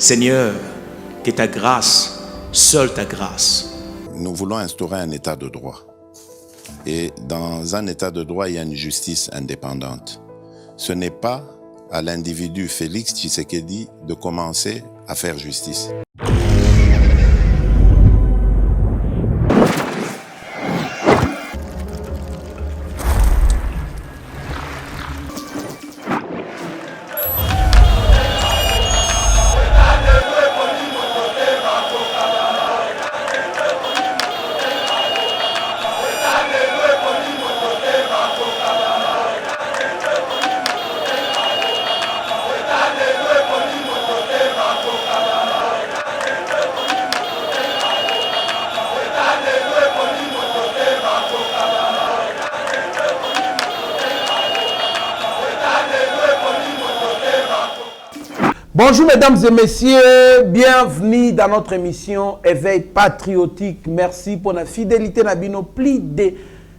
Seigneur, que ta grâce, seule ta grâce. Nous voulons instaurer un état de droit. Et dans un état de droit, il y a une justice indépendante. Ce n'est pas à l'individu Félix Tshisekedi de commencer à faire justice. Bonjour mesdames et messieurs, bienvenue dans notre émission Éveil patriotique. Merci pour la fidélité. Nabino, plus de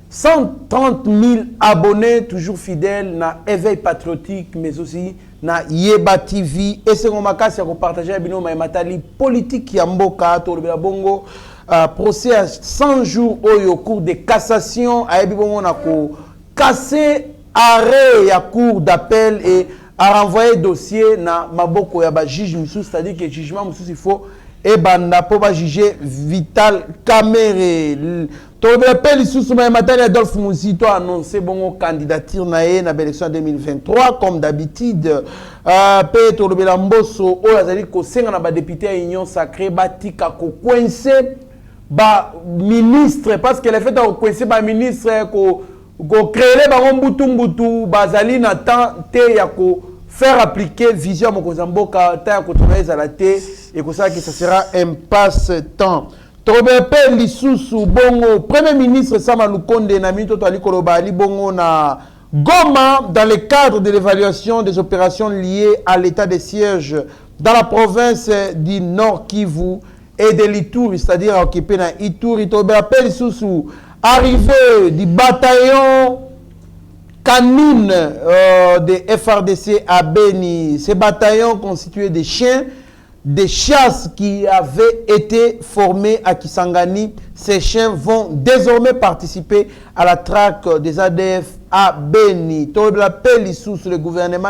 130 000 abonnés, toujours fidèles na Éveil patriotique, mais aussi na Yeba TV. Et c'est mon cas, c'est partager Nabino matali politique Yamboka, Tolobela Bongo, procès à 100 jours au cours de cassation, à Ebibongo na ko casser arrêt ya cour d'appel et à renvoyer dossier na maboko ya ba juge musu, c'est-à-dire que jugement musu il faut et banda pour ba juger Vital Kamerhe. To rappelle sous ma matériel Adolphe Muzito a annoncé bon candidature na l'élection 2023 comme d'habitude. Pe to lobela mboso o azali ko senga na ba député à union sacrée batika ko coincer ba ministre parce que le fait de coincer ba ministre ko créer ba mbutu bazali na temps te ya ko faire appliquer vision Mokozamboka ta ko travailler à la té et que ça sera un passe-temps. Tobepe lisusu bongo premier ministre Sama Lukonde na mito to ali koloba ali bongo na Goma dans le cadre de l'évaluation des opérations liées à l'état de siège dans la province du Nord Kivu et de l'Ituri, c'est-à-dire occupé na Ituri. Tobepe lisusu arrivé du bataillon canine de FRDC à Beni. Ces bataillons constitués de chiens de chasse qui avaient été formés à Kisangani. Ces chiens vont désormais participer à la traque des ADF à Beni. Le gouvernement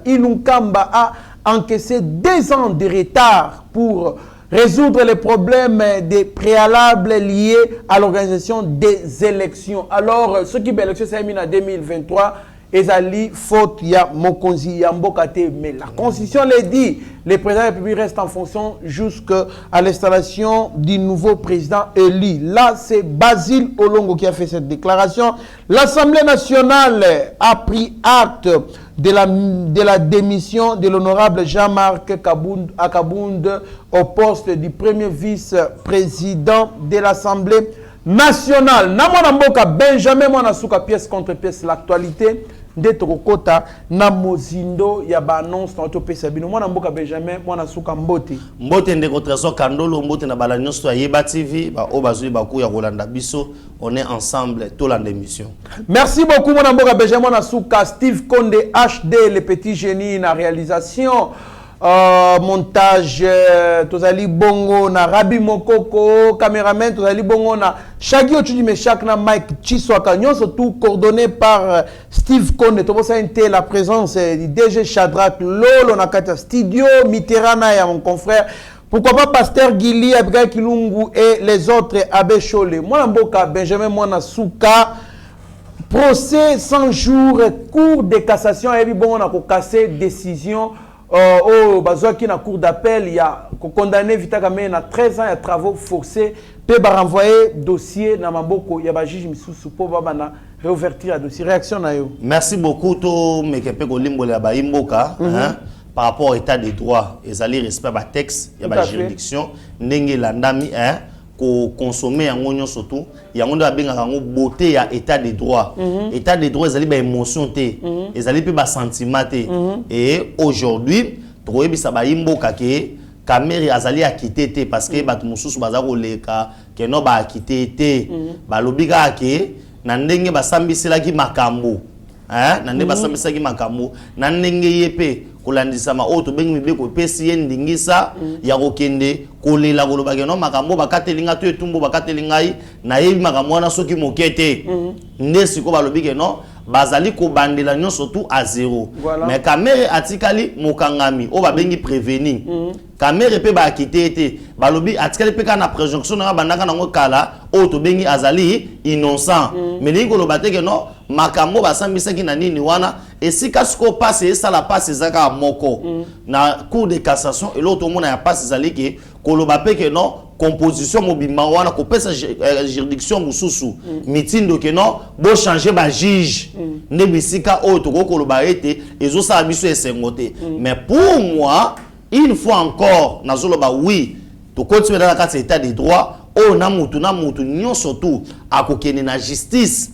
Ilunkamba a encaissé 2 ans de retard pour résoudre les problèmes des préalables liés à l'organisation des élections. Alors, ce qui est l'élection, c'est en 2023, Ezali, faute, ya Mokonzi, ya Mbokate. Mais la Constitution le dit, le président de la République reste en fonction jusqu'à l'installation du nouveau président élu. Là, c'est Basile Olongo qui a fait cette déclaration. L'Assemblée nationale a pris acte de la démission de l'honorable Jean-Marc Akabound au poste du premier vice-président de l'Assemblée nationale. Namona Mboka Benjamin Mwanasuka, pièce contre pièce, l'actualité d'être Kota na mozindo ya ba annonce na topesa bino. Mwana Mboka Benjamin Mwanasuka mbote mbote ndeko trésor kandolo mbote na bala nyonso ya Yeba TV ba obazui ba ku ya Rolanda biso. On est ensemble tout l'an d'émission. Merci beaucoup Mwana Mboka Benjamin Mwanasuka. Steve Konde HD, le petit génie na réalisation, montage, tozali bongo na Rabi Mokoko, caméraman tozali bongo na Shagi Ochudi Meshak na Mike Chiswaka, nyonso tout coordonné par Steve Konde. Tobosa inte la présence du DG Shadrach Lolo na kata studio Mitterana ya mon confrère. Pourquoi pas Pasteur Gili, Abigail Kilungu et les autres Abbé Cholé. Mwana Mboka Benjamin Mwanasuka. Procès 100 jours, cour de cassation, et puis bon on a cassé décision. Au Bazoaki na cour d'appel, il y a condamné Vital Kamerhe à 13 ans de travaux forcés, peut renvoyer dossier na maboko ya ba juge misusu pour bana réouverture à dossier. Réaction na yo. Merci beaucoup to mekepe ko limbo ya ba imboka par rapport à l'état des droits et aller respect ba texte ya ba juridiction ndenge landami ko consommer yango nyonso surtout yango ndo abenga yango beauté ya état des droits. État des droits ezali ba émotion té ezali pe ba sentiment té et aujourd'hui toyebisa ba imboka ke Kamerhe azali akité té parce que bato mususu baza ko leka ke no ba akité té ba lobika ke na ndenge ba sambiselaki makambo na ndenge ba sambiselaki makambo na ndenge yepe kolandisama o to bengi mibe ko pesi ndingisa ya kokende kolela koloba ke no makambo bakatelinga to etumbo bakatelingai na yebi makambo na soki mokete ndesi ko balobi ke no bazali ko bandela nyo surtout à zéro mais caméra atikali mokangami o ba bengi prévenir caméra pe ba kitete balobi atikali pe kana préjonction na bandaka nango kala o to bengi azali innocent mais lingo lo bateke no makambo basambisaki na nini wana esika siko passe ça la passe zaka moko na cour de cassation et l'autre monde ya passe zaliki koloba pe ke no composition mobima wana ko pesa juridiction mususu mitindo ke no bo changer ba juge ne bisika o to ko koloba ete ezo sa biso esengote mais pour moi une fois encore nazoloba oui to continuer dans la carte état des droits o na mutu nyon surtout akokene na justice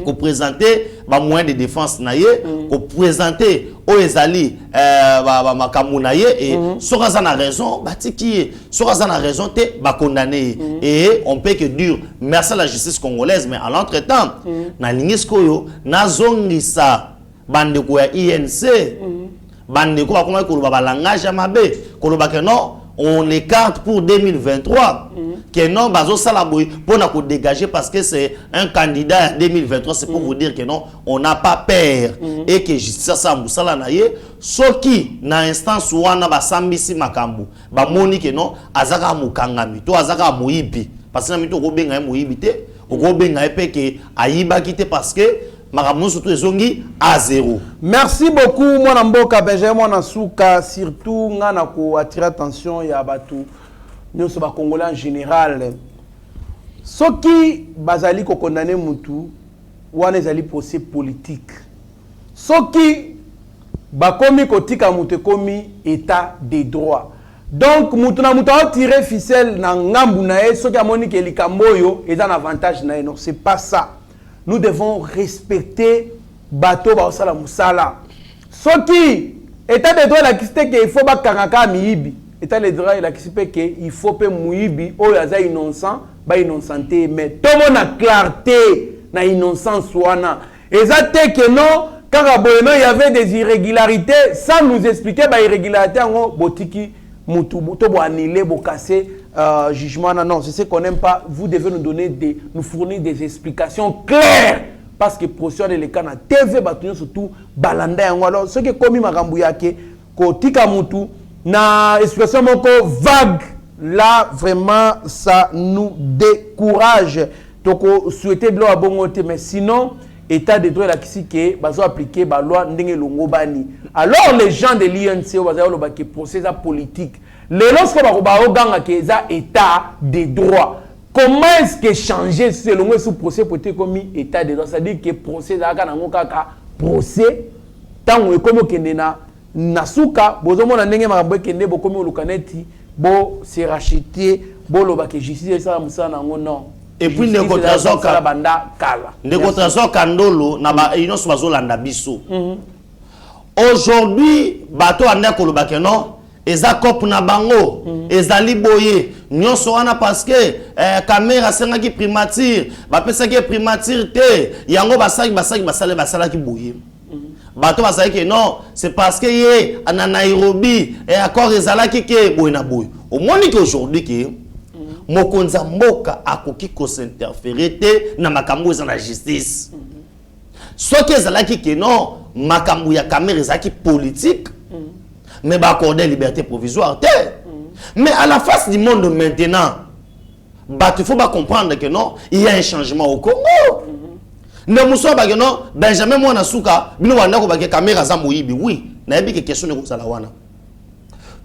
ko présenter ba moyen de défense na ye ko présenter o ezali ba makamu na ye et soka za na raison batiki soka za na raison te ba condamner et on peut que dire merci à la justice congolaise mais à l'entretemps na lingisko yo na zongisa bande ko ya INC bande ko ba koma ko ba langage mabe ko ba que non on écarte pour 2023 que non bazo salaboy pour na ko dégager parce que c'est un candidat 2023 c'est pour vous dire que non on n'a pas peur et que justice ça musala na ye soki na instance wana ba sambisi makambu ba moni que non azaka mukangami to azaka muibi parce que na mito ko benga muibi te ko benga pe que ayiba kité parce que makambo surtout ezongi à zéro. Merci beaucoup mon mboka Benjamin Nasuka surtout ngana ko attirer attention ya batu nyonso ba congolais en général soki bazali ko condamner mutu wana ezali procès politique soki bakomi kotika mutu komi état des droits donc mutu na mutu a tiré ficelle na ngambu na ye soki amoni ke likamboyo eza un avantage na ye non c'est pas ça. Nous devons respecter bateau baosala musala. Soki état de droit la kiste que il faut ba kangaka miibi. État de droit la kiste que il faut pe muibi o yaza innocent ba innocenté mais tout le monde a clarté na innocence wana. Exact que non quand il y avait des irrégularités sans nous expliquer ba irrégularité en botiki mutu to bo annuler bo casser jugement non c'est ce qu'on n'aime pas vous devez nous fournir des explications claires parce que procès de l'écart na TV batunyo surtout balanda yango alors ce qui komi makambu yake ko tika mutu na expression moko vague là vraiment ça nous décourage donc souhaiter de l'eau à bon mais sinon état de droit la kisi ke bazo appliquer ba loi ndenge longo bani alors les gens de l'INC bazo lo ba ke procès politique les lorsque ba oganga ke za état de droit comment est-ce que changer selon ce procès pour être commis état de droit ça dit que procès za kana ngokaka procès tango ekomo kende na nasuka bozo mona ndenge makambo kende bokomi olukaneti bo se racheter bo lo ba ke justice ça musana ngo non. Et puis les contrats kandolo na ba inoso bazolanda biso. Aujourd'hui bato anda koloba ke non eza cop na bango ezali boye nyonso wana parce que caméra senga ki primature ba pesa ki primature te yango basala ki boye. Bato basali ke non c'est parce que ye na Nairobi et accord ezala ki ke boye na boye. Au moins que aujourd'hui que mokonza mboka akoki ko s'interférer te na makambo za na justice soki ezalaki ke non makambo ya caméra ezalaki politique mais ba accorder liberté provisoire te mais à la face du monde maintenant il faut pas comprendre que non il y a un changement au Congo ne muso ba que non Benjamin mwana suka bino wanda ko ba ke caméra za moyibi oui na yebi ke question ne ko sala wana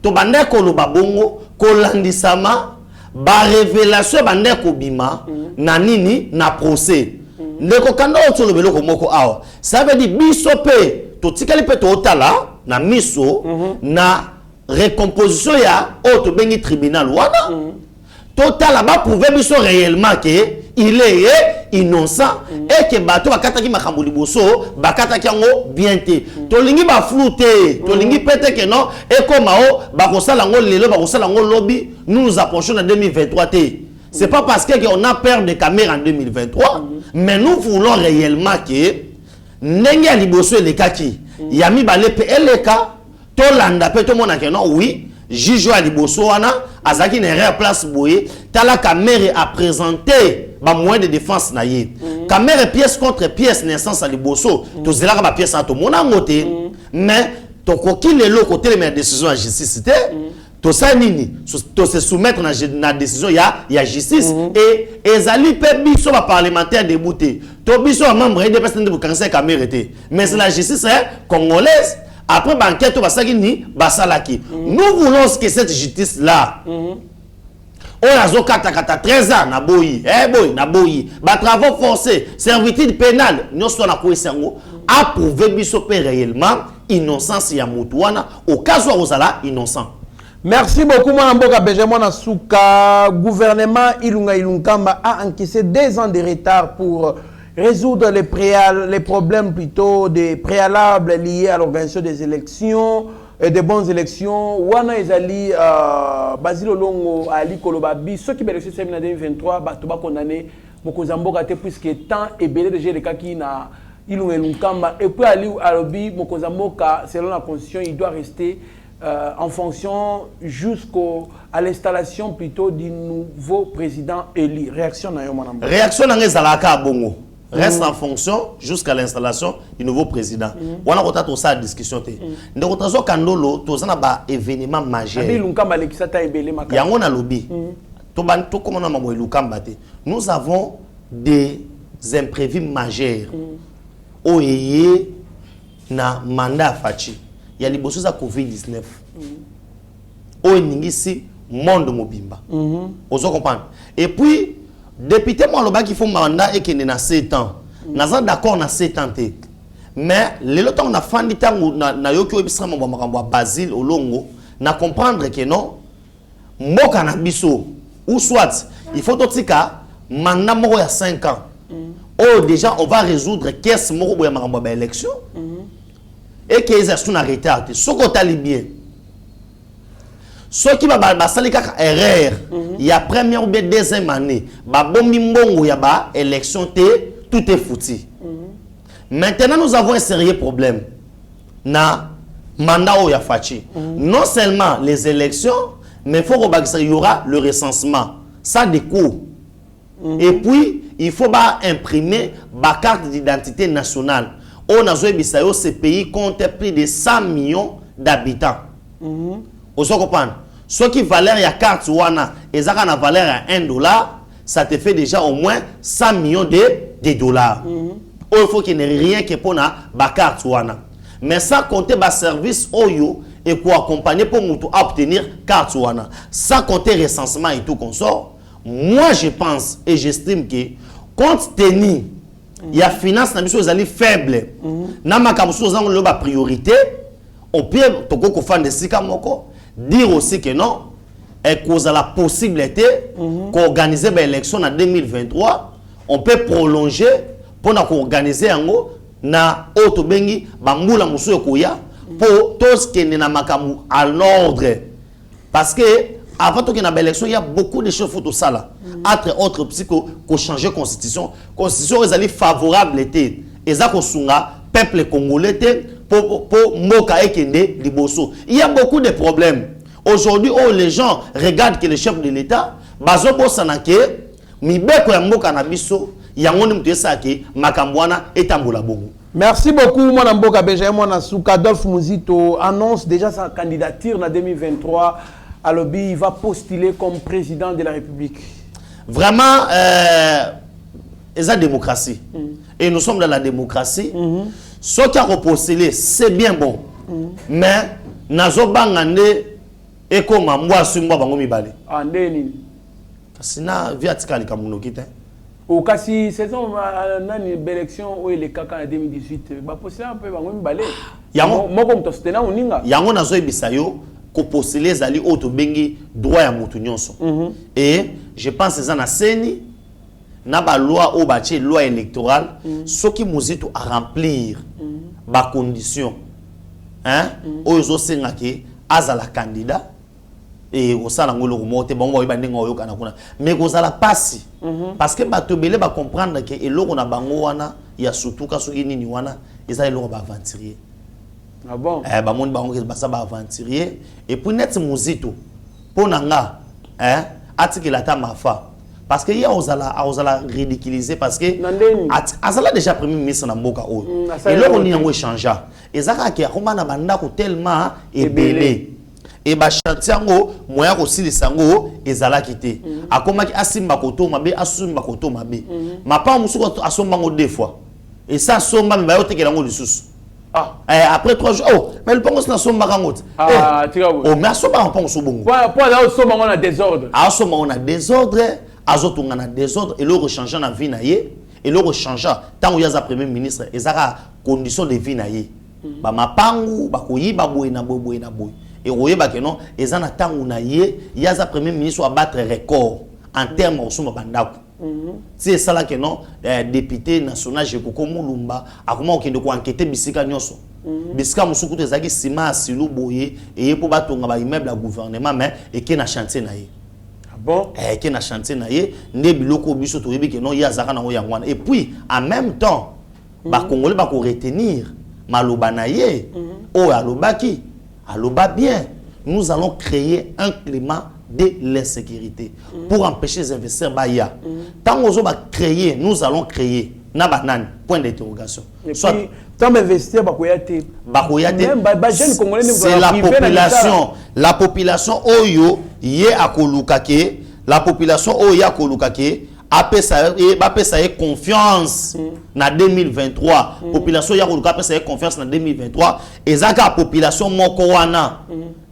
to banda ko lo babongo ko landisama ba révélation bande ko bima na nini na procès ndeko kanda otolo beloko moko awa ça veut dire biso pe to tikali pe to otala na miso na recomposition ya auto bengi tribunal wana total ba prouver biso réellement que il est innocent et que bato bakataki makambo liboso bakataki yango bien te tolingi ba flouter tolingi pete que non et comme o bakosala ngo lelo bakosala ngo lobby nous approchons en 2023 te c'est pas parce que on a peur de caméras en 2023 mais nous voulons réellement que ndenge liboso elekaki yami balepe eleka landa pe to mona ke non oui juge à liboso wana azaki une erreur place boye tala caméra a présenté ba moyen de défense na ye caméra pièce contre pièce naissance à liboso to zelaka ba pièce to mona ngote mais to koki lelo côté les décision à justice té to ça nini to se soumettre na décision ya justice et ezali pe biso ba parlementaire débouté to biso membre de personne de cancer caméra té mais c'est la justice congolaise. Après banquette basalaki. Nous voulons que cette justice là. On a 13 ans na boyi. Boy na boyi. Ba travaux forcés, servitude pénale, nous sommes na koesango approuver biso pe réellement innocence ya mutuana au cas où ozala innocent. Merci beaucoup, Mme Mboka Benjamin Souka. Gouvernement Ilunga Ilunkamba a encaissé 2 ans de retard pour résoudre les problèmes plutôt des préalables liés à l'organisation des élections et des bonnes élections. Wana ezali Basile Longo Ali Kolobabi ceux qui bénéficient de l'élection 2023 batoba condamné Mokozamboka te puisque temps et belé de gérer qui na Ilunga Ilunkamba et puis Ali Alobi Mokozamboka selon la constitution il doit rester en fonction jusqu'à l'installation plutôt du nouveau président élu. Réaction na yo manamba. Réaction na ngezalaka bongo. Reste en fonction jusqu'à l'installation du nouveau président. On a retrouvé ça discussion. Nous avons kandolo tozana ba événement majeur. Yango na lobby. Nous avons des imprévus majeurs. Oyé na mandat fachi. Il y a les bosses à Covid-19. Oye ningisi monde mobimba. Ozo comprendre. Et puis député moi le qui font mandat et qui na 7 ans. Naza d'accord na 7 ans. Mais le temps on a fandi tango na yoko ebisra mo makambo Basile Olongo na comprendre que non moka na biso ou soit il faut totika mandat moko ya 5 ans. Oh déjà on va résoudre caisse moko ya makambo ba élection. Et que les sont arrêtés. Ce qu'on t'a bien. Ce qui va basali kaka erreur. Il y a première ou bien deuxième année. Ba bombi mbongo ya ba élection tout est foutu. Maintenant nous avons un sérieux problème. Na mandat ou ya fachi. Non seulement les élections, mais il faut qu'il y aura le recensement. Ça découle. Et puis il faut ba imprimer ba carte d'identité nationale. On a ce pays compte plus de 100 millions d'habitants. Vous comprenez? Ce qui valeur ya carte wana, et ça a valeur à $1, ça te fait déjà au moins 100 millions de dollars. Il faut qu'il n'y ait rien qui pour na ba carte wana. Mais ça compte ba service oyo et pour accompagner pour mutu obtenir carte wana. Ça compte recensement et tout consort. Moi je pense et j'estime que compte tenu il y a finance na biso ezali faible na makabuso zango lo ba priorité on peut toko ko fande sika moko dire aussi que non et cause à la possibilité qu'organiser ba élection en 2023 on peut prolonger pour na organiser yango na auto bengi ba mbula muso koya pour tout ce qui est na makamu à l'ordre parce que avant qu'il y ait une élection, il y a beaucoup de choses tout ça là. Entre autres, pour changer la constitution. La constitution est favorable. Et ça, peuple congolais, pour Moka et Kende, Liboso. Il y a beaucoup de problèmes. Aujourd'hui, les gens regardent que le chef de l'État, Bazobo Sanake, Mibeko ya Moka Nabiso, Yangon Mtesake, Makambwana et Tambola Bongo. Merci beaucoup, Mme Mboka Benjamin Souka. Adolphe Mouzito annonce déjà sa candidature en 2023. Alobi va postuler comme président de la République. Vraiment, c'est la démocratie. Et nous sommes dans la démocratie. Ce qui a repostulé, c'est bien bon. Mais, nazo bangande et comme moi, je suis bangomi balé. Andeni. Sina viatika likamuno kite. Au cas si saison nani élection où les kaka en 2018, ba postuler un peu bangomi balé. Yango moko mtostena uninga. Yango nazo ebisayo. Postuler zali auto bengi droit ya mutu nyonso. Et je pense que ça na seni na ba loi au baché loi électorale ce qui muzito à remplir ba condition hein ozo senga ke azala candidat et osala ngolo moté bango ba ndinga oyo kana kuna mais kozala pasi parce que bato belé ba comprendre que eloko na bango wana ya surtout ka soki nini wana ezali eloko ba aventurier. Ah bon? Bamoni bango ke basa ba aventurier et puis net muzito pour nanga atiki la ta mafa parce que ya ozala ridiculiser parce que azala déjà premier ministre na mboka oyo et là on y yango échangea ezaka ke akoma na banda ko tellement ebele et ba chantiango moya ko silisango ezala kité akoma ki asimba koto mabe asumba koto mabe mapa musuko asombango deux fois et ça somba me ba yotekela ngo lisusu. Après 3 jours, oh, mais le pongos n'a somba kangot. Ah, tu vois. Oh, mais à somba on pense au bon. Pour là, on a désordre. À somba on a désordre, à autres on a désordre, et le rechangeant na vie naie, et le rechangeant, tant où il y a un premier ministre, et ça a condition de vie naie. Bah ma pangu, bah koyi, bah boy na boy. Et voyez bah que non, et ça n'a tant où naie, il y a un premier ministre à battre record en termes au somba bandaku. C'est ça là que non député national Jekoko Mulumba a comment okende ko enquêter bisika nyonso bisika musuku te zaki sima asilu boye et pour batonga ba immeuble à gouvernement mais et qui na chantier na ye. Ah bon? Qui na chantier na ye ne biloko biso to yebi que non ya zaka na ngo yangwana et puis en même temps ba congolais ba ko retenir maloba na ye o alobaki aloba bien nous allons créer un climat de l'insécurité pour empêcher les investisseurs baya. Tant qu'on va créer, nous allons créer na banane point d'interrogation. Soit tant investir bakoyate. C'est la population oyo yé akolukake, la population oyo akolukake apesa confiance na 2023 population ya koluka apesa confiance na 2023 ezaka population moko wana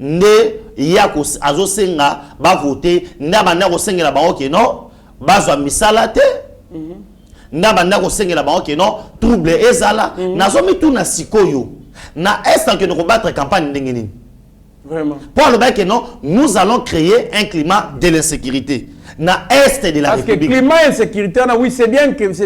nde ya ko azosenga ba voter na banda ko sengela ba ok non bazwa misala te na banda ko sengela ba ok non trouble ezala nazo mitu na sikoyo na est que nous battre campagne ndenge nini vraiment pour le bac que non nous allons créer un climat de l'insécurité na est de la parce République. Parce que climat insécurité oui c'est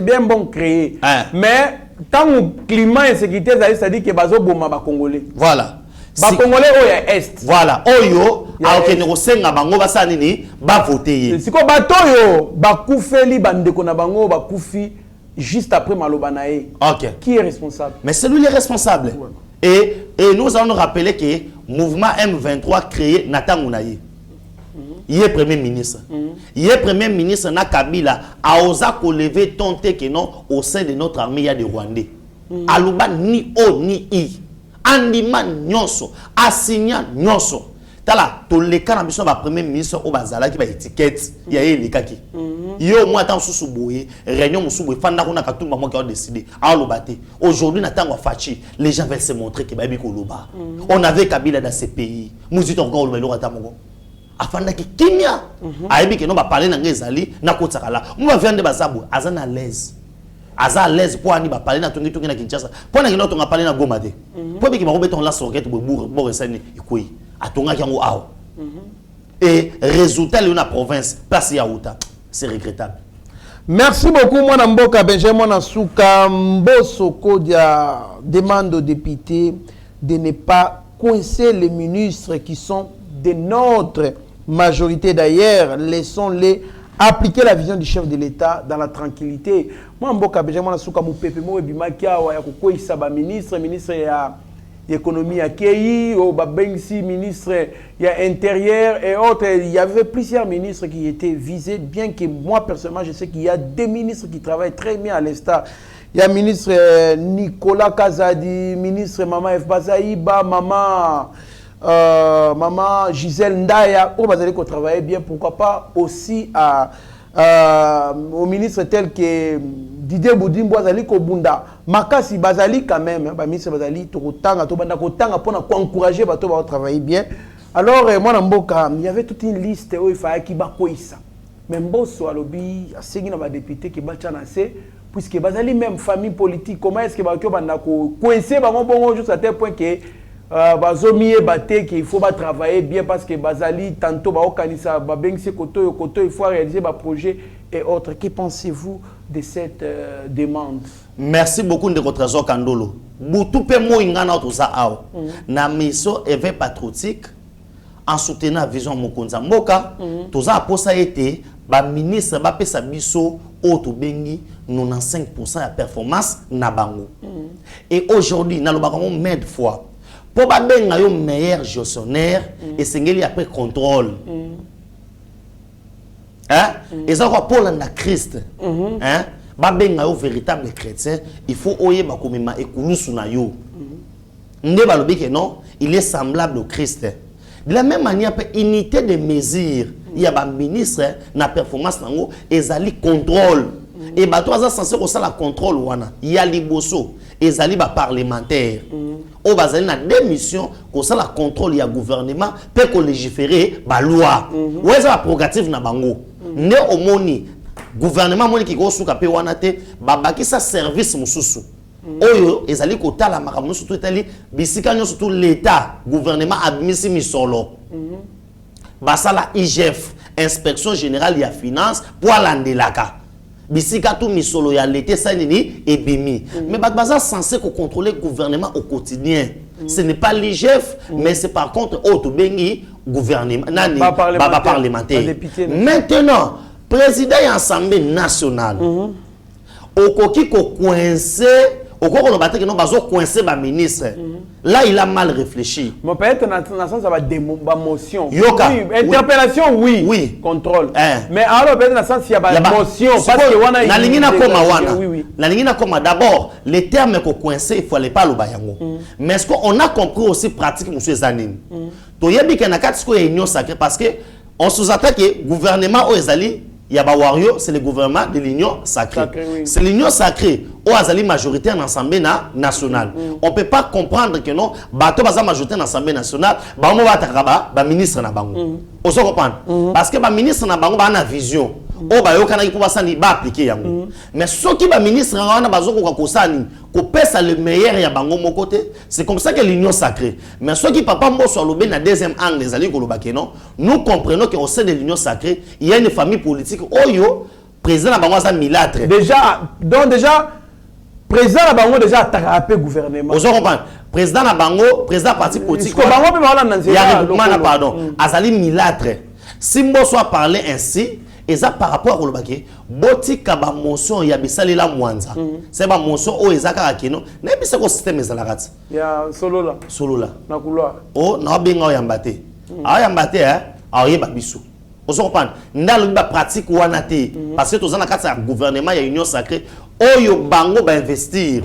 bien bon créer mais tant le climat insécurité c'est-à-dire que bazo boma ba congolais voilà ba congolais oya est voilà oyo alokene ko senga bango basa nini ba voter siko bato yo ba kufeli bandeko na bango ba kufi juste après maloba na ye. OK. Qui est responsable? Mais c'est lui le responsable. Ouais. Et nous allons nous rappeler que mouvement M23 créé Nathan Naye. Il est premier ministre. Il est premier ministre na Kabila a osé lever tenter que non au sein de notre armée il y a des Rwandais. Aluba ni o ni i. Andima nyonso, asigna nyonso. Tala to le kana biso ba premier ministre o bazala ki ba étiquette ya ye kaki. Yo moi tant sous boye, réunion musu boye fanda ko na katumba mo qui a décidé a lobate. Aujourd'hui na tango fachi, les gens veulent se montrer que ba bi ko loba. On avait Kabila dans ces pays. Muzito encore le lo ata mongo. Afanda ki kimia. Aibi ke no ba parler na ngezali na kotsakala. Mo ba vende bazabu azana l'aise. Aza à l'aise pour ani ba parler na tongi na Kinshasa. Pour na kino tonga parler na Goma te. Pour bi ki ba robeton la socket bo bo resani ikoi. Atonga kiango awo. Et résultat le na province place ya uta. C'est regrettable. Merci beaucoup moi Mboka Benjamin Nasuka Mbosoko dia demande aux députés de ne pas coincer les ministres qui sont de notre majorité d'ailleurs, laissons-les appliquer la vision du chef de l'État dans la tranquillité. Moi Mboka Benjamin Nasuka mu pepe mo bimaki awa ya kokoisa ba ministre ya économie à Kei, au Babengsi, ministre intérieur et autres. Il y avait plusieurs ministres qui étaient visés, bien que moi personnellement je sais qu'il y a des ministres qui travaillent très bien à l'État. Il y a le ministre Nicolas Kazadi, ministre Maman F. Bazaïba, Maman Gisèle Ndaya, au Bazali qui travaillait bien, pourquoi pas aussi au ministre tel que Didier Boudimbo Bazali Kobunda. Makasi Bazali quand même, ministre Bazali, Tokotanga, Tobanda Kotanga pour encourager bato à travailler bien. Alors, moi, dans Mboka, il y avait toute une liste où il fallait qu'il y ait ça. Mais Mbosso a lobby, il y a des députés qui battent assez, puisque Bazali même famille politique, comment est-ce que Bazali va coincer juste à tel point que Bazomi est batté qu'il faut travailler bien parce que Bazali tantôt Baokanisa Babengse Koto il faut réaliser des projets et autres. Que pensez-vous de cette demande? Merci beaucoup de votre trésor Kandolo. Boutou pe mo ingana tout ça aw. Na mission éveil patriotique en soutenant la vision Mokonza Mboka, tout ça pour ça été ba ministre ba pesa biso auto bengi 95% de performance na bango. Et aujourd'hui na lo ba comme main de fois pour ba benga yo meilleur gestionnaire et sengeli après contrôle. Hein? Et ça quoi pour la Christ. Hein? Ba benga yo véritable chrétien, il faut oyer ba komima ekulusu na yo. Nde balobi que non, il est semblable au Christ. De la même manière, unité de mesure, il y a un ministre, na performance nango, ezali contrôle. Et bah toi ça censé aussi la contrôle wana. Il y a liboso, ezali ba parlementaire. Au bazali na démission, comme ça la contrôle il y a gouvernement, peut qu'on légiférer ba loi. Ou est-ce la prérogative na bango. Ne omoni gouvernement moni ki ko suka pe wana te, ba baki sa service mususu. Oyo ezali kotala makambo surtout etali bisika nyo surtout l'état gouvernement admisi misolo basala IGF inspection générale ya finance pour landelaka bisika tout misolo ya l'été ça nini ebimi mais baza censé contrôler gouvernement au quotidien ce n'est pas l'IGF mais c'est par contre auto bengi gouvernement nani parlementaire maintenant président de l'Assemblée nationale okoki ko coincer au cours de la bataille, nous avons coincé le ministre. Là, il a mal réfléchi. Mais peut-être que dans sens, ça va des motion. Yoka. Oui. Interpellation, oui. Oui. Contrôle. Mais alors, peut-être dans sens, il y a une motion. Parce que wana la ligne na koma wana. La ligne na koma d'abord, les termes qu'on coincé, il faut aller pas le bayango. Mais est-ce qu'on a compris aussi pratique, monsieur Zanine? To yebi kana katsko ya union sacrée parce que on sous-attaque que gouvernement au Ezali Yaba Wario, c'est le gouvernement de l'Union sacrée. Oui. C'est l'Union sacrée. Au Azali majorité en Assemblée nationale. On ne peut pas comprendre que non, bateau baza majorité en Assemblée nationale, ba mo ba takaba, ba ministre na bango. On se comprend. Parce que ba ministre na bango ba na vision. Oh ba yo kana ki pouba sani ba appliquer yango. Mais ceux qui ba ministre na bazo ko kosani, ko pesa le meilleur ya bango mon côté, c'est comme ça que l'Union sacrée. Mais ceux qui papa mo so lobé na deuxième angle les ali ko lobake non, nous comprenons qu'au sein de l'Union sacrée, il y a une famille politique oyo président na bango sa milâtre. Déjà président na bango déjà attaqué gouvernement. Vous comprenez? Président na bango, président parti politique. Il y a regroupement pardon. Azali milâtre. Si moi soit parler ainsi, et ça par rapport au lobake, boti kaba motion ya bisali la mwanza. C'est ba motion o ezaka kino, na bisa ko système ezalakat. Ya solo là. Solo là. Na couloir. Oh, na binga yambate. Ah yambate hein, ah yeba biso. Vous comprenez? Ndalo ba pratique wana te parce que tozana kata gouvernement ya union sacrée oyo bango ba investir.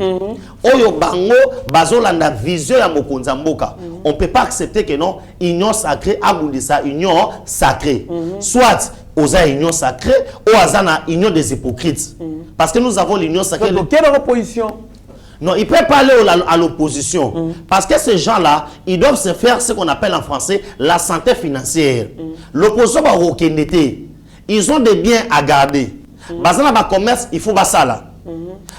Oyo bango bazolanda vision ya mokonza mboka. On peut pas accepter que non union sacrée abundisa union sacrée. Soit aux union sacrée ou à union des hypocrites. Parce que nous avons l'union sacrée. Donc, quelle opposition? Non, il peut pas aller à l'opposition. Parce que ces gens-là, ils doivent se faire ce qu'on appelle en français la santé financière. L'opposition va reconnaître. Ils ont des biens à garder. Bazana ba commerce, il faut ça là.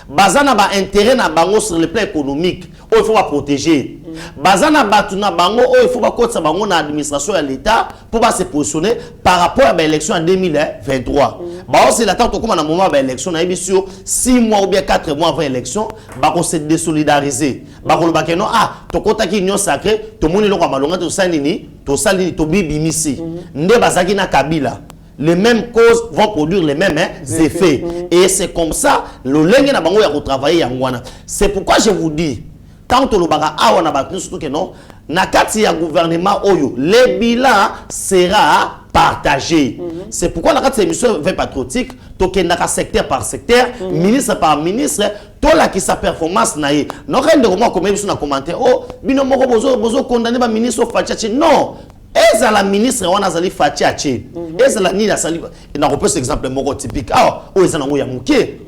Bazana ba intérêt na bango sur le plan économique, il faut protéger. Bazana ba tuna bango, il faut pas sa bango na administration de l'État pour pas se positionner par rapport à l'élection en 2023. Bah c'est la temps comme à un moment de l'élection, on a eu sur 6 mois ou bien 4 mois avant l'élection, bah on s'est désolidariser. Bah on le non ah, to kota ki union sacrée, to moni lo kwa malonga to sanini, to bibi misi. Nde bazaki na Kabila. Les mêmes causes vont produire les mêmes effets. Et c'est comme ça, le lingue na bango ya retravailler yangwana. C'est pourquoi je vous dis, tant que le baga awana batnu surtout que non, na kati ya gouvernement oyo, le bilan sera partagé. C'est pourquoi la kati émission veille patriotique, tokendaka secteur par secteur, ministre par ministre, to la qui sa performance naie. Non rien de comment comme sur na commentaire, oh, bino moko bozo condamner ba ministre Fachachi. Non. Est-ce la ministre on a zali Fachachi? Est-ce la ni la sali? On repose cet exemple moko typique. Ah, oh, ils en ont ya mouké.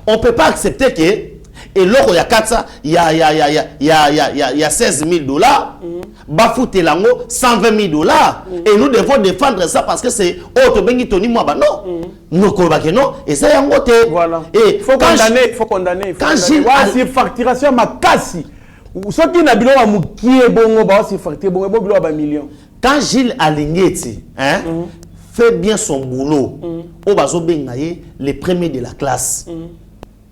On peut pas accepter que et l'or ya katsa il y a 16 000 $, bafute lango 120 000 $, et nous devons défendre ça parce que c'est auto bengi toni moi non nous kolbake non et ça yango te voilà et faut condamner quand Gilles c'est facturation makasi ce qui n'a bilo wa mukie bongo ba c'est facture bongo bilo ba million quand Gilles Alingeti hein fait bien son boulot au bazo bengaye les premiers de la classe.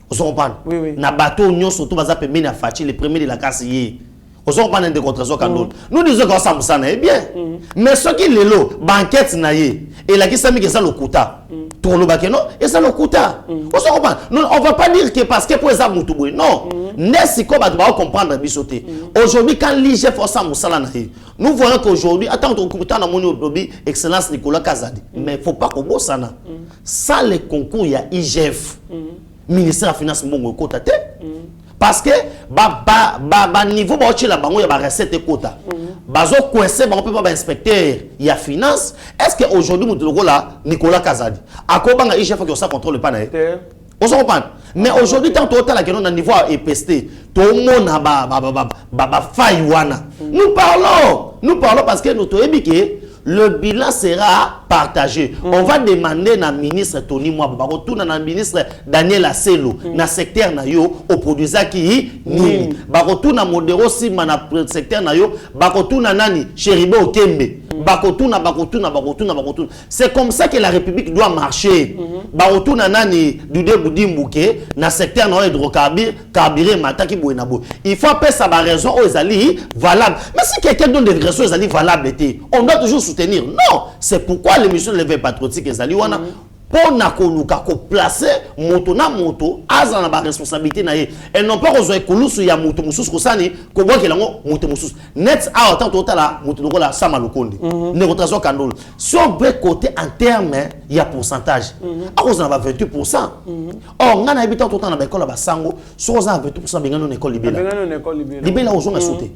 Vous comprenez? Oui. Na bateau nyon surtout baza pe na fachi les premiers de la classe yé. Vous comprenez de contre quand nous disons que ça est bien. Mais ce qui est là, banquette na yé et la qui s'ami que ça le kuta. Trop le baquet, non? Et ça le coûte. On se comprend. On ne va pas dire que parce que pour les hommes, non. N'est-ce qu'on va comprendre bisoté. Aujourd'hui, quand l'IGF a ça, nous voyons qu'aujourd'hui, attends, on a mon excellence Nicolas Kazadi. Mais il ne faut pas qu'on bosse ça. Ça, les concours, il y a IGF. Ministère de la Finance, mon côté. Parce que, niveau, il y a recette et quota. Bazo coincé, on peut pas inspecteur, il y a finance. Est-ce qu'aujourd'hui, nous là, Nicolas Kazadi, à quoi il y a ça contrôle le panel? On se comprend. Mais aujourd'hui, tant que la question niveau EPST, tout le monde a failli. Nous parlons parce que nous avons dit que le bilan sera partagé. On va demander à ministre Tony Mwaba, retourne à ministre Daniel Asselo, dans le secteur au produisant qui ni. Retourne à Modero Sima dans le secteur retourne à Nani, Cheribe Okembe. C'est comme ça que la République doit marcher. Retourne à Nani, Dudé Boudimbouké, dans le secteur hydrocarbures, carburé, mataki bouenabo. Il faut appeler ça raison aux alliés valables. Mais si quelqu'un donne des raisons aux alliés valables, on doit toujours soutenir. Non, c'est pourquoi l'émission de l'éveil patriotique est alliés. Pour nakoluka ko placer moto na moto aza na ba responsabilité na ye et non pas ozo ekulusu ya moto mususu ko sani ko boke lango moto mususu net a autant total moto lokola sama lokondi ne rotation kandolo si on veut côté en terme il y a pourcentage a cause na ba 28%. Or ngana habita total na ba école ba sango so za 28% bengano na école libela ozo na sauter.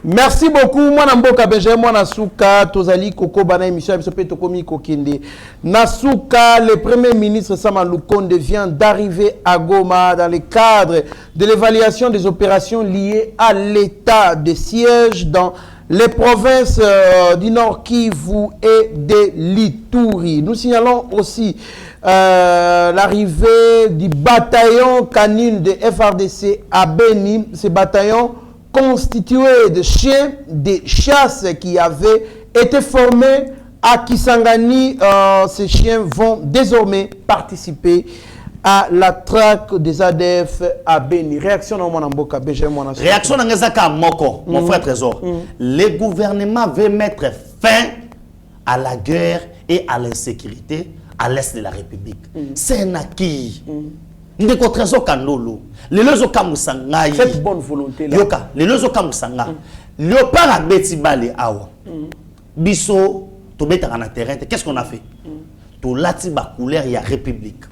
Merci beaucoup. Moi, Namboka Benjamin, moi, Nasuka, Tozali, Koko, Bana, émission, Ebisope, Tokomi, Kokinde. Nasuka, le premier ministre Sama Lukonde vient d'arriver à Goma dans le cadre de l'évaluation des opérations liées à l'état de siège dans les provinces du Nord Kivu et de l'Ituri. Nous signalons aussi l'arrivée du bataillon canine de FRDC à Beni. Ce bataillon constitué de chiens de chasse qui avaient été formés à Kisangani. Ces chiens vont désormais participer à la traque des ADF à Beni. Réaction dans mon amboka, Benjamin. Réaction dans Ngezaka Moko, mon frère Trésor. Le gouvernement veut mettre fin à la guerre et à l'insécurité à l'est de la République. C'est un acquis. Ndeko Trésor Kandolo. Les lozo kamusanga. Cette bonne volonté là. Yoka, les lozo kamusanga. Léopard a beti balé awa. Biso, to beta na terrain. Qu'est-ce qu'on a fait? To lati ba couleur ya République.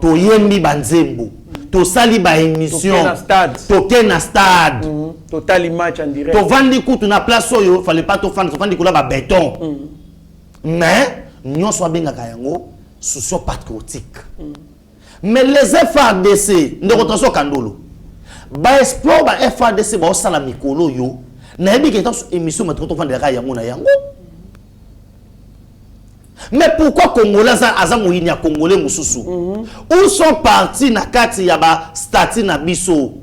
To yembi banzembo. To sali ba émission. To kena stade. To tali match en direct. To vandi kutu na place oyo, fallait pas to vandi kula ba béton. Mais nyon so benga kayango socio patriotique. Mais les FARDC, ne retransons Kandolo. Ba explore ba FARDC ba osala mikolo yo. Na yebi ke tanso émission ma trop vendre ra yango na yango. Mais pourquoi Congolais azamu inya Congolais mususu? Où sont partis na kati ya ba stati na biso?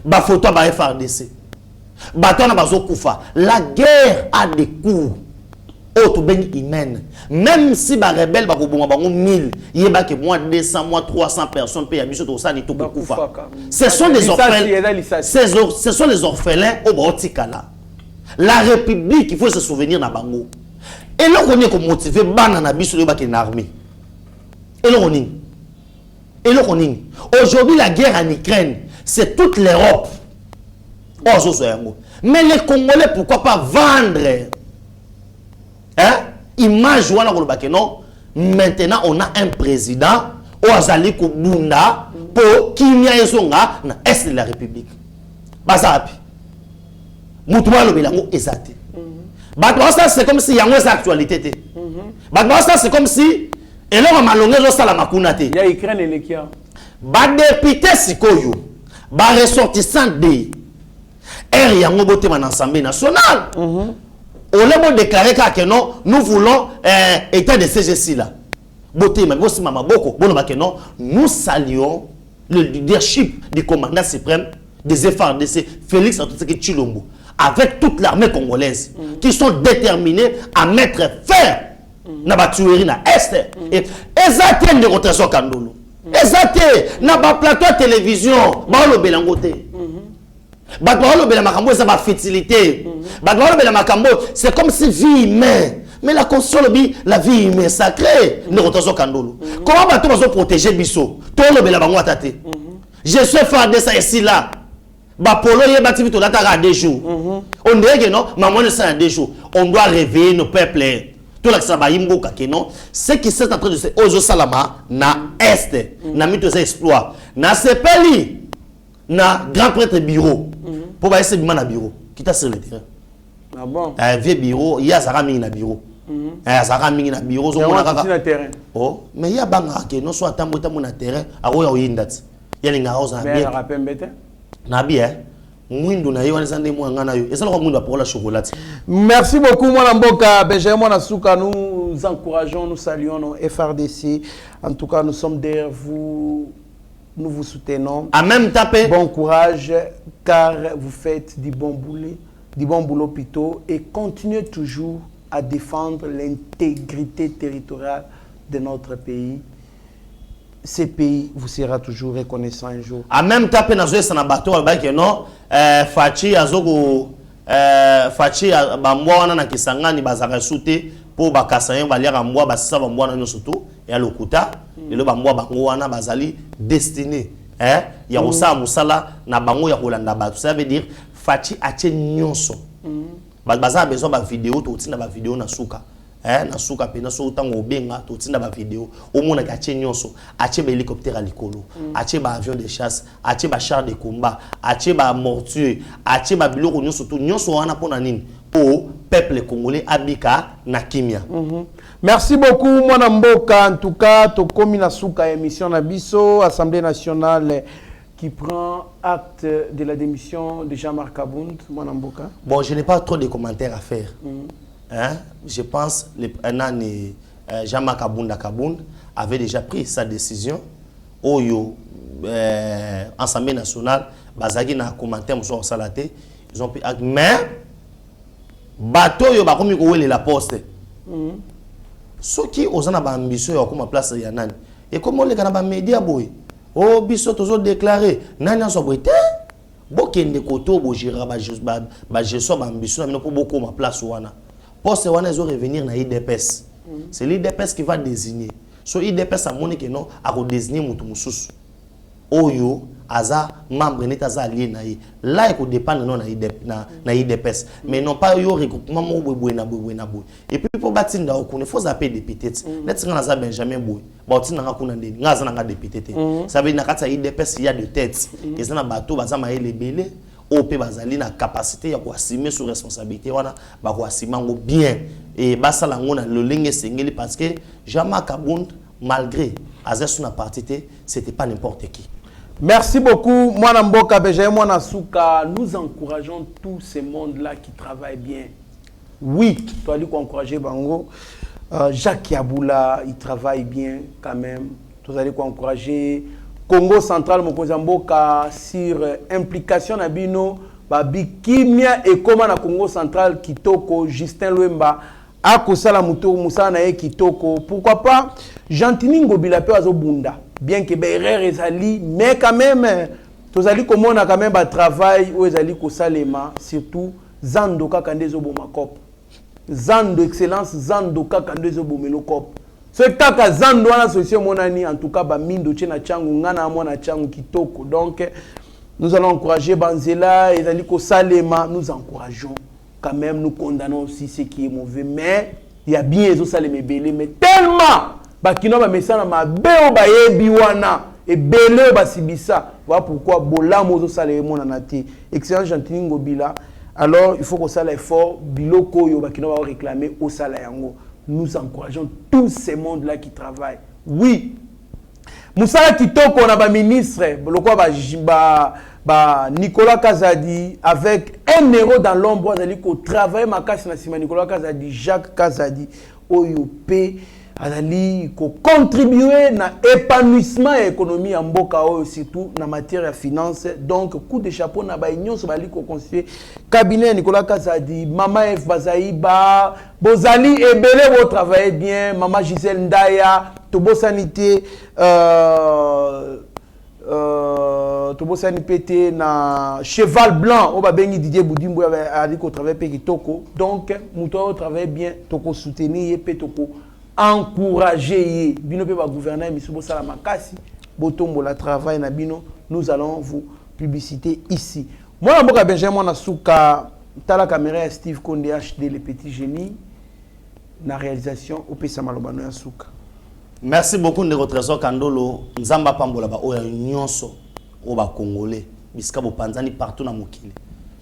Ba photo ba FARDC. Ba tona bazo kufa. La guerre a des coûts. Autre ben humaine. Même si les rebelles ont 1000, il y a moins 200, moins 300 personnes payent à biso to sani to kufa. Ce sont des orphelins. Ce sont les orphelins au Botikala. La République, il faut se souvenir na bango. Et là on est comme motivé banana biso le bak une armée. Et là on est. Aujourd'hui la guerre en Ukraine, c'est toute l'Europe. Mais les Congolais, pourquoi pas vendre? Image wana ko lobake non. Maintenant on a un président au azali ko bunda pour kimia yesonga na est de la République. Basapi. Mutuwa lobela ngo ezate. Batwa ça c'est comme si yango esa actualité té. Batwa ça c'est comme si eloko malonge zo sala makuna té. Ya Ukraine elekia. Ba député sikoyo. Ba ressortissant de yango bote man Assemblée nationale. On a déclaré que non, nous voulons état de CGC là. Nous saluons le leadership du commandant suprême des FARDC, Félix Antoine Tshilombo, avec toute l'armée congolaise, qui sont déterminés à mettre fin à la tuerie na Est. Et exactement de rotation Kandolo. Exactement na ba plateau télévision, ba lo belangote. C'est comme si vie humaine. Mais la constitution, la vie humaine est sacrée. Comment va-t-on protéger Bisso? Je suis fan de ça ici là. Polo y est tout à 2 jours. On dirait que non, maman ne sait 2 jours. On doit réveiller nos peuples. Tout là que ça va imboka que non. Ce qui s'est en train de se Ozo Salama na est, na mito ça exploit. Na sepeli na grand prêtre bureau. Pour ba essayer na bureau. Qui t'a sur le terrain. Ah bon? Vieux bureau, il y a Zara mingi na bureau. Zara mingi na bureau zo na terrain. Oh, mais il y a banga que non soit tambo na terrain, a oya oyindat. Il y a les ngaros na bien. Na bien. Merci beaucoup, mon Mboka. Benjamin Nasuka, nous encourageons, nous saluons nos FRDC. En tout cas, nous sommes derrière vous. Nous vous soutenons. À même taper. Bon courage, car vous faites du bon boulot plutôt, et continuez toujours à défendre l'intégrité territoriale de notre pays. Ce pays vous sera toujours reconnaissant un jour. À même taper dans un bateau, non, Fachi Azogo, Fachi Bamboa na Kisangani bazaka souté pour bakasayen balia Bamboa basisa Bamboa na surtout et à l'okuta et le Bamboa Bamboa na bazali destiné ya osa musala na bango ya kolanda batu. Ça veut dire Fachi ache nyonso. Baza besoin ba vidéo to tina ba vidéo na suka. Na suka pe na so tango benga to tina ba vidéo au mona ka ache nyonso, ache ba hélicoptère à likolo, ache ba avion de chasse, ache ba char de combat, ache ba mortier, ache ba biloko nyonso to nyonso wana pona nini au peuple congolais abika na kimia. Merci beaucoup mon Mboka. En tout cas, to komi na suka émission na biso Assemblée nationale qui prend acte de la démission de Jean-Marc Kabound, mon Mboka. Bon, je n'ai pas trop de commentaires à faire. Je pense que Jean-Marc Kabound avait déjà pris sa décision. Oyo, Assemblée nationale, Bazagi n'a commenté sur Salaté. Ils ont pris acte. Mais, bateau yo bakomi ko wele la poste. Ceux qui ont ambition comme place yanani. Et comment les gars média boy. Oh biso toujours déclaré. Nani en sobrité. Bokende koto bo jira ba je so ambition mais pour beaucoup ma place wana. Poste wana zo revenir na IDPS. C'est l'IDPS qui va désigner. So IDPS a monné que non a désigner mutu mususu. Oyo aza membre neta za allié na yi. Là il dépend non na IDPS. Mais non pas yo regroupement mo boy na boy. Et puis pour batinda okune faut zapper député. Net nga za Benjamin Boy. Ba otina nga kuna ndeni. Nga za nga député. Ça veut dire na kata IDPS il y a de têtes. Et ça na bateau baza ma lebele. OP bazali na capacité ya assumer sous responsabilité wana ba ko assumer ngo bien et basala ngo na lolenge sengeli parce que Jean-Marc Kabound malgré azesu na partité c'était pas n'importe qui. Merci beaucoup Mwana Mboka Benjamin Mwana Suka. Nous encourageons tout ce monde là qui travaille bien. Oui, tu as dit qu'on encourager Bango. Jacques Yaboula, il travaille bien quand même. Tu as dit qu'on encourager Congo central Mboka sur implication na bino babikimia et comment na Congo central kitoko Justin Lwemba akosala muto musana na kitoko. Pourquoi pas Gentini Ngobila pe azobunda bien que erreur ezali mais quand même tozali komona quand même ba travail ou ezali ko salema surtout Zando kakandezo bomakop Zando excellence Zando kakandezo bomelo kop. Ce kaka Zando wana solution monani en tout cas ba mindo tchena changu ngana mona changu kitoko. Donc nous allons encourager Banzela et ezali ko salema, nous encourageons quand même, nous condamnons aussi ce qui est mauvais mais il y a bien ezo salema belé mais tellement bakino ba mesana mabeo ba yebi wana et belé ba sibisa. Voilà pourquoi bolamo ezo salema monana ti excellent Gentini Ngobila. Alors il faut qu'on sache l'effort biloko yo bakino va réclamer au salaire yango. Nous encourageons tous ces mondes-là qui travaillent. Oui. Moussala Kitoko, on a un ministre, Nicolas Kazadi, avec 1 euro dans l'ombre, il travaille ma casse Nicolas Kazadi, Jacques Kazadi, OYOP, il contribuer à l'épanouissement de l'économie en Mboka, surtout en matière de finances. Donc, coup de chapeau, on a constitué cabinet Nicolas Kazadi, Maman F. Bazaïba, Bozali et Belé, vous travaillez bien, Maman Gisèle Ndaya, Tobo Sanité, tobosani pété na cheval blanc on va bengi Didier Boudimbo a dit qu'on travaille pe kitoko donc muto travaille bien toko soutenir pe toko encourager bino pe ba gouverner misubo sala makasi botombo la travail na bino nous allons vous publiciter ici moi mboka Benjamin na suka tala caméra ya Steve Konde HD les petits génies na réalisation au pesa malobano ya suka. Merci beaucoup de votre trésor Kandolo nzamba pambola ba oya nyonso o ba congolais bisika bo panzani partout na mokili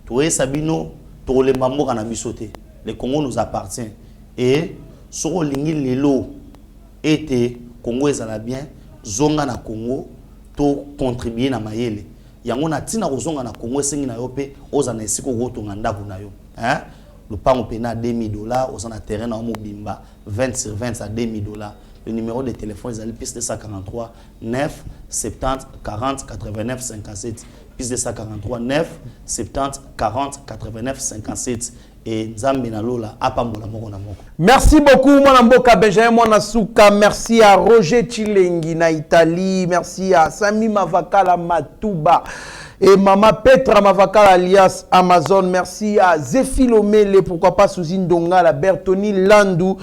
toye sabino to le mamboka na bisoté le Congo nous appartient et soko lingi lelo était Congo ezala bien zonga na Congo to contribuer na mayele yango na tina ko zonga na Congo esengi na yo pe ozana esiko kotonga ndako na yo hein le pango pena $2000 ozana terrain na mobimba 20 sur 20 à $2000. Le numéro de téléphone est plus de 143 9 70 40 89 57 plus de 143 9 70 40 89 57 et Nzambe na lola apambola moko na moko. Merci beaucoup mon mboka Benjamin Mwanasuka, merci à Roger Chilengi na Italie, merci à Sami Mavakala Matuba et Mama Petra Mavakala alias Amazon, merci à Zefilomele, pourquoi pas Souzine Donga, la Bertoni Landou.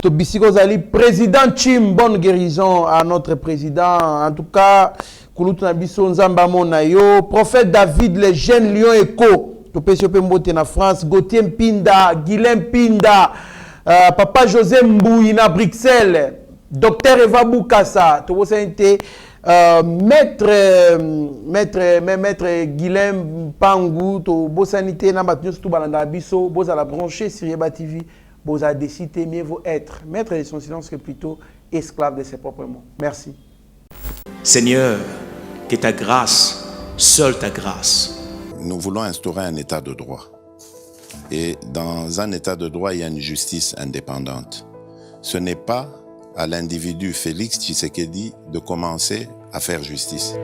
Tobisiko Zali, président Chim, bonne guérison à notre président. En tout cas, Kouloutou Nabiso Nzamba Monayo, prophète David, les jeunes Lion Echo, Topesio Pembote na France, Gauthier Mpinda, Guilhem Pinda, Papa José Mbouy na Bruxelles, docteur Eva Boukassa, Tobosente, maître Guilhem Pangou, Tobosanité na Batnyos Toubalanda Biso, Bosa la branché sur Yeba TV. Vous avez décidé mieux vaut être maître de son silence que plutôt esclave de ses propres mots. Merci. Seigneur, que ta grâce, seule ta grâce. Nous voulons instaurer un état de droit. Et dans un état de droit, il y a une justice indépendante. Ce n'est pas à l'individu Félix Tshisekedi de commencer à faire justice.